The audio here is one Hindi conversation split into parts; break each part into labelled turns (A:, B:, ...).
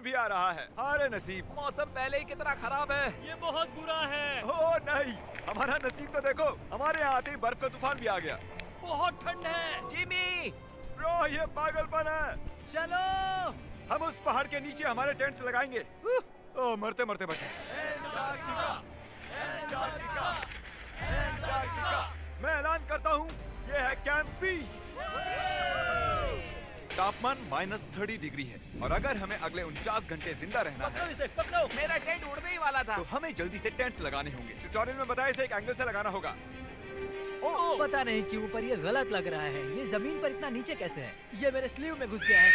A: तूफान भी आ रहा है। हारे नसीब,
B: मौसम पहले ही कितना खराब है।
C: ये बहुत बुरा है।
A: ओ नहीं, हमारा नसीब तो देखो, हमारे यहाँ आते ही बर्फ का तूफान भी आ गया।
C: बहुत ठंड है।
B: जिमी,
A: ब्रो ये पागलपन है।
C: चलो।
A: हम उस पहाड़ के नीचे हमारे टेंट्स लगाएंगे। ओ मरते मरते बचे। मैं ऐलान करता हूँ, ये है कैंप बीस्ट। तापमान -30 डिग्री है और अगर हमें अगले 49 घंटे जिंदा रहना
C: पकड़ो
A: है
C: इसे, पकड़ो।
B: मेरा टेंट उड़ने ही वाला था।
A: तो हमें जल्दी से टेंट्स लगाने होंगे। ट्यूटोरियल में बताया इसे एक एंगल से लगाना होगा।
D: पता नहीं क्यों पर ये गलत लग रहा है। ये जमीन पर इतना नीचे कैसे है? ये मेरे स्लीव में घुस गया है।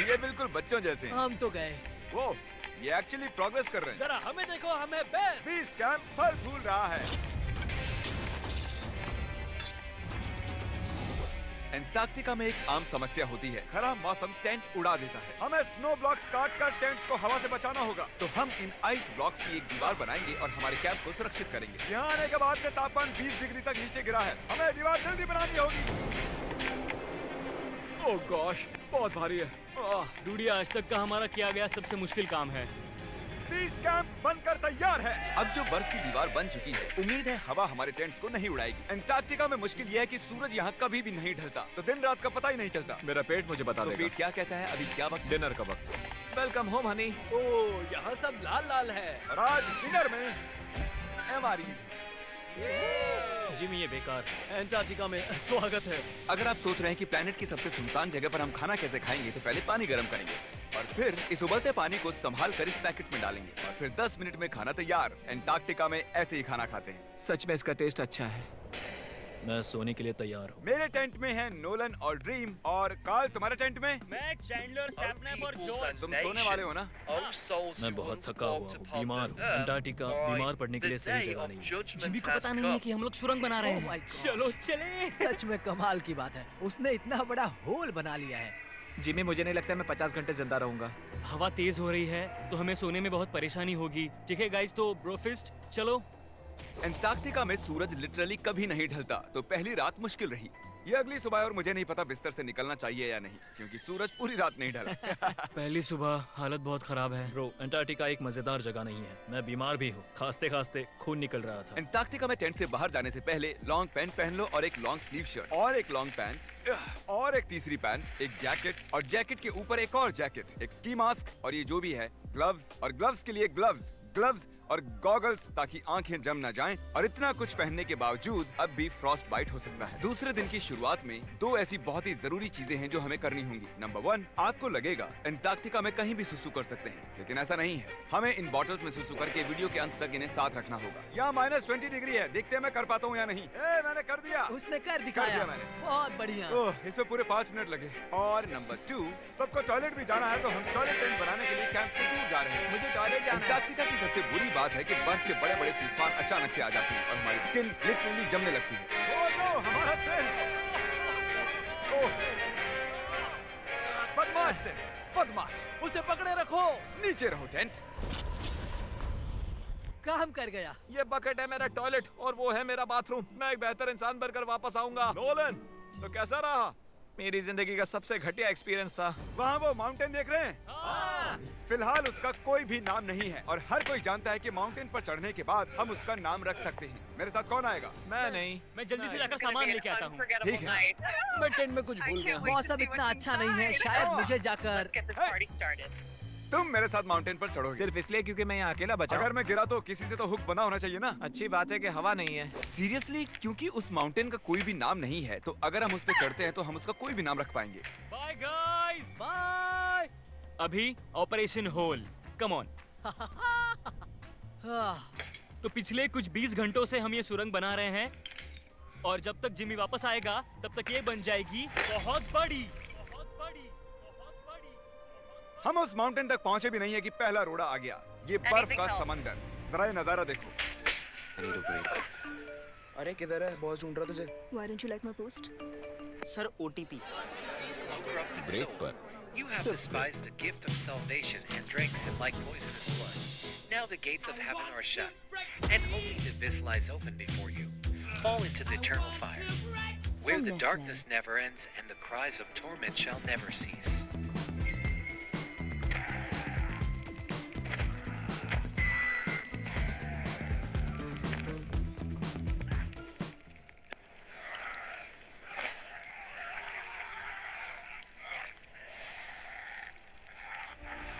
A: ये बिल्कुल बच्चों जैसे हैं।
D: हम तो गए।
A: वो ये एक्चुअली प्रोग्रेस कर रहे हैं।
C: जरा हमें देखो, हमें बेस्ट।
A: बीस्ट कैंप फल फूल रहा है। एंटार्क्टिका में एक आम समस्या होती है, खराब मौसम टेंट उड़ा देता है। हमें स्नो ब्लॉक्स काट कर टेंट्स को हवा से बचाना होगा। तो हम इन आइस ब्लॉक्स की एक दीवार बनाएंगे और हमारे कैंप को सुरक्षित करेंगे। यहाँ आने के बाद से तापमान 20 डिग्री तक नीचे गिरा है। हमें दीवार जल्दी बनानी होगी।
C: ओह गॉश, बहुत भारी है। डूडी, आज तक का हमारा किया गया सबसे मुश्किल काम है।
A: बीस्ट कैंप बनकर तैयार है। अब जो बर्फ की दीवार बन चुकी है, उम्मीद है हवा हमारे टेंट्स को नहीं उड़ाएगी। एंटार्क्टिका में मुश्किल यह है कि सूरज यहाँ कभी भी नहीं ढलता, तो दिन रात का पता ही नहीं चलता।
C: मेरा पेट मुझे बता
A: तो
C: देगा।
A: पेट क्या कहता है? अभी क्या वक्त?
C: डिनर का वक्त।
B: Welcome home Honey.
C: ओह, यहाँ सब लाल लाल है।
A: और आज डिनर में MREs।
C: जिमी, ये बेकार। एंटार्क्टिका में स्वागत है।
A: अगर आप सोच रहे हैं कि प्लेनेट की सबसे सुनसान जगह पर हम खाना कैसे खाएंगे, तो पहले पानी गर्म करेंगे और फिर इस उबलते पानी को संभाल कर इस पैकेट में डालेंगे और फिर 10 मिनट में खाना तैयार। एंटार्क्टिका में ऐसे ही खाना खाते हैं।
B: सच में इसका टेस्ट अच्छा है।
C: मैं सोने के लिए तैयार हूँ।
A: मेरे टेंट में है नोलन और ड्रीम। और कार्ल, तुम्हारे टेंट में?
C: मैं चैंडलर, सैपनैप और जॉर्ज।
A: तुम सोने वाले हो ना?
C: मैं बहुत थका हुआ हूँ, बीमार हूँ। एंटार्क्टिका बीमार पड़ने के लिए सही जगह नहीं है। जिमी को पता नहीं है कि हम लोग सुरंग बना रहे
D: Oh my
C: हैं।
D: God.
C: चलो चले।
D: सच में कमाल की बात है, उसने इतना बड़ा होल बना लिया है।
B: जिमी, मुझे नहीं लगता मैं 50 घंटे जिंदा रहूंगा।
C: हवा तेज हो रही है तो हमें सोने में बहुत परेशानी होगी। ठीक है गाइस, तो ब्रोफिस्ट चलो।
A: एंटार्क्टिका में सूरज लिटरली कभी नहीं ढलता, तो पहली रात मुश्किल रही। ये अगली सुबह और मुझे नहीं पता बिस्तर से निकलना चाहिए या नहीं, क्योंकि सूरज पूरी रात नहीं ढला।
C: पहली सुबह हालत बहुत खराब है। ब्रो, एंटार्क्टिका एक मजेदार जगह नहीं है। मैं बीमार भी हूँ, खांसते खांसते खून निकल रहा था।
A: एंटार्क्टिका में टेंट से बाहर जाने से पहले लॉन्ग पैंट पहन लो और एक लॉन्ग स्लीव शर्ट और एक लॉन्ग पैंट और एक तीसरी पैंट, एक जैकेट और जैकेट के ऊपर एक और जैकेट, एक स्की मास्क और ये जो भी है ग्लव्स और ग्लव्स के लिए ग्लव्स और गॉगल्स ताकि आंखें जम न जाएं। और इतना कुछ पहनने के बावजूद अब भी फ्रॉस्ट बाइट हो सकता है। दूसरे दिन की शुरुआत में 2 ऐसी बहुत ही जरूरी चीजें हैं जो हमें करनी होंगी। नंबर 1, आपको लगेगा एंटार्क्टिका में कहीं भी सुसु कर सकते हैं, लेकिन ऐसा नहीं है। हमें इन बॉटल्स में सुसु करके वीडियो के अंत तक इन्हें साथ रखना होगा। यहाँ -20 डिग्री है, देखते हैं मैं कर पाता हूँ या नहीं। मैंने कर दिया।
D: उसने कर दिखाया।
A: दिया मैंने।
D: बहुत बढ़िया।
A: ओह, इसमें पूरे 5 मिनट लगे। और नंबर 2, सबको टॉयलेट भी जाना है, तो हम टॉयलेट टेंट बनाने के लिए कैंप से दूर जा रहे हैं।
B: मुझे टॉयलेट जाना है।
A: एंटार्क्टिका की सबसे बुरी बात है कि बर्फ के बड़े बड़े तूफान अचानक से आ जाते हैं और हमारी स्किन लिटरली जमने लगती है। ओह नो, हमारा टेंट! ओह, बदमाश टेंट, बदमाश!
C: उसे पकड़े रखो।
A: नीचे रहो टेंट।
D: काम कर गया।
B: ये बकेट है मेरा टॉयलेट और वो है मेरा बाथरूम। मैं एक बेहतर इंसान बनकर वापस आऊंगा।
A: नोलन, तो कैसा रहा?
B: मेरी जिंदगी का सबसे घटिया एक्सपीरियंस था।
A: वहाँ वो माउंटेन देख रहे हैं? फिलहाल उसका कोई भी नाम नहीं है और हर कोई जानता है कि माउंटेन पर चढ़ने के बाद हम उसका नाम रख सकते हैं। मेरे साथ कौन आएगा?
B: मैं नहीं।
C: मैं जल्दी से जाकर सामान लेके आता हूँ।
A: ठीक है।
C: मैं टेंट में कुछ भूल गया।
D: मौसम इतना अच्छा नहीं है, शायद मुझे जाकर।
A: तुम मेरे साथ माउंटेन पर चढ़ोगे
B: सिर्फ इसलिए क्योंकि मैं यहाँ अकेला बचा।
A: अगर मैं गिरा तो किसी से तो हुक बना होना चाहिए ना।
B: अच्छी बात है कि हवा नहीं है।
A: सीरियसली, क्योंकि उस माउंटेन का कोई भी नाम नहीं है, तो अगर हम उस पे चढ़ते हैं तो हम उसका कोई भी नाम रख पाएंगे।
C: Bye guys, bye. अभी ऑपरेशन होल, कम ऑन। तो पिछले कुछ 20 घंटों से हम ये सुरंग बना रहे हैं और जब तक जिमी वापस आएगा तब तक ये बन जाएगी बहुत बड़ी।
A: हम उस माउंटेन तक पहुंचे भी नहीं है कि पहला रोड़ा आ गया। ये बर्फ का समंदर, जरा ये नजारा देखो।
E: अरे किधर है? बॉस ढूंढ रहा तुझे।
F: Why don't you like my post?
G: Sir OTP।
H: Break पर
I: You have despised the gift of salvation and drank sin like poisonous blood. Now the gates of heaven are shut, and only the abyss lies open before you. Fall into the eternal fire, where the darkness never ends and the cries of torment shall never cease.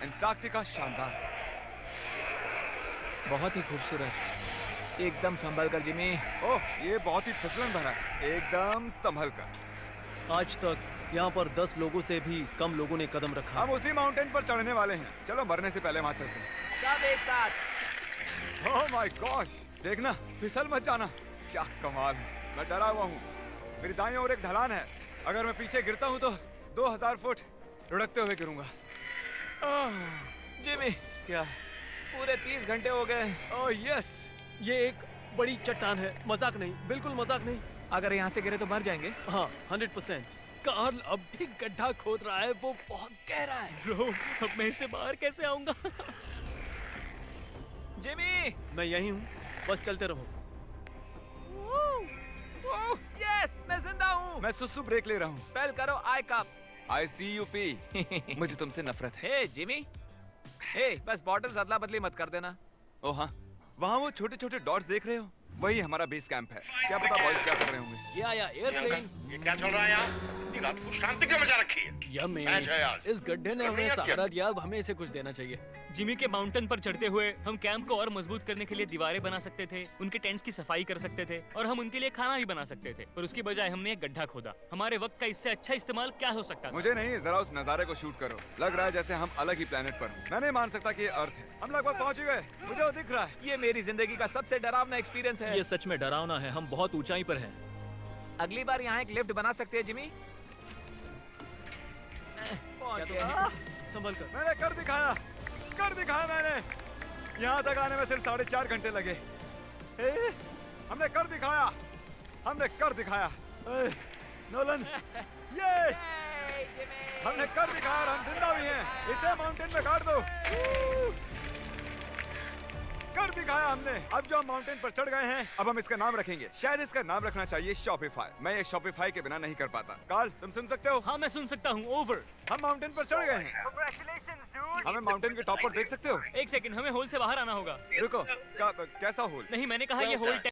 A: Antarctica शानदार है।
B: बहुत ही खूबसूरत। एकदम संभल कर जिमी।
A: ओह, ये बहुत ही फिसलन भरा है। एकदम संभल कर।
F: आज तक यहाँ पर 10 लोगों से भी कम लोगों ने कदम रखा।
A: हम उसी माउंटेन पर चढ़ने वाले हैं। चलो मरने से पहले वहाँ चलते हैं।
B: सब एक साथ।
A: ओह माय गॉश, देखना, फिसल मत जाना। क्या कमाल है। मैं डरा हुआ हूँ। मेरी दाईं ओर एक ढलान है। अगर मैं पीछे गिरता हूँ तो 2000 फुट लुढ़कते हुए गिरूंगा।
B: जिमी,
A: क्या?
B: पूरे 30 घंटे हो गए।
A: Oh yes.
F: ये एक बड़ी चट्टान है, मजाक नहीं, बिल्कुल मजाक नहीं।
B: अगर यहाँ से गिरे तो मर जाएंगे।
F: हाँ 100%। कार्ल अब भी गड्ढा खोद रहा है, वो बहुत गहरा है।
C: ब्रो, अब मैं इससे बाहर कैसे आऊंगा?
B: जिमी,
F: मैं यही हूँ, बस चलते रहो।
B: यस, मैं जिंदा हूँ।
A: मैं सुसु ब्रेक ले रहा हूँ।
B: स्पेल करो आई कप।
A: ICUP। मुझे तुमसे नफरत है।
B: हे जिमी, हे बस बॉटल्स अदला बदली मत कर देना।
A: ओह हाँ, वहाँ वो छोटे छोटे डॉट्स देख रहे हो? वही हमारा बेस कैंप है। क्या पता बॉयज क्या कर रहे होंगे।
F: ये आया एयरप्लेन।
H: ये क्या चल रहा है यहाँ? ये रात को शांति क्यों बजा रखी है?
F: यम्मी।
H: मैच है आज।
F: इस गड्ढे ने हमें सहारा दिया, अब हमें इसे कुछ देना चाहिए।
C: जिमी के माउंटेन पर चढ़ते हुए हम कैंप को और मजबूत करने के लिए दीवारें बना सकते थे, उनके टेंट्स की सफाई कर सकते थे और हम उनके लिए खाना भी बना सकते थे। पर उसकी बजाय हमने एक गड्ढा खोदा। हमारे वक्त का इससे अच्छा इस्तेमाल क्या हो सकता था?
A: मुझे नहीं, जरा उस नजारे को शूट करो। लग रहा है जैसे हम अलग ही प्लेनेट पर हों। मैं नहीं मान सकता कि ये अर्थ है। हम लगभग पहुंच ही गए। मुझे वो दिख रहा है।
B: ये मेरी जिंदगी का सबसे डरावना एक्सपीरियंस है।
F: ये सच में डरावना है, हम बहुत ऊंचाई पर हैं।
B: अगली बार यहाँ एक लिफ्ट बना सकते हैं जिमी। पहुंच गए।
F: संभल कर।
A: मैंने कर दिखाया मैंने। यहाँ तक आने में सिर्फ 4.5 घंटे लगे। हमने कर दिखाया। नोलन, ये हमने कर दिखाया और हम जिंदा भी हैं। इसे माउंटेन में गाड़ दो। कर दिखाया हमने। अब जो हम माउंटेन पर चढ़ गए हैं, अब हम इसका नाम रखेंगे। शायद इसका नाम रखना चाहिए शॉपिफाई। मैं ये शॉपिफाई के बिना नहीं कर पाता। कार्ल, तुम सुन सकते हो?
C: हाँ, मैं सुन सकता हूँ। ओवर।
A: हम माउंटेन पर चढ़ गए हैं। हमें माउंटेन के टॉप पर देख सकते हो?
C: एक सेकंड, हमें होल से बाहर आना होगा।
A: रुको, कैसा होल?
C: नहीं, मैंने कहा ये होल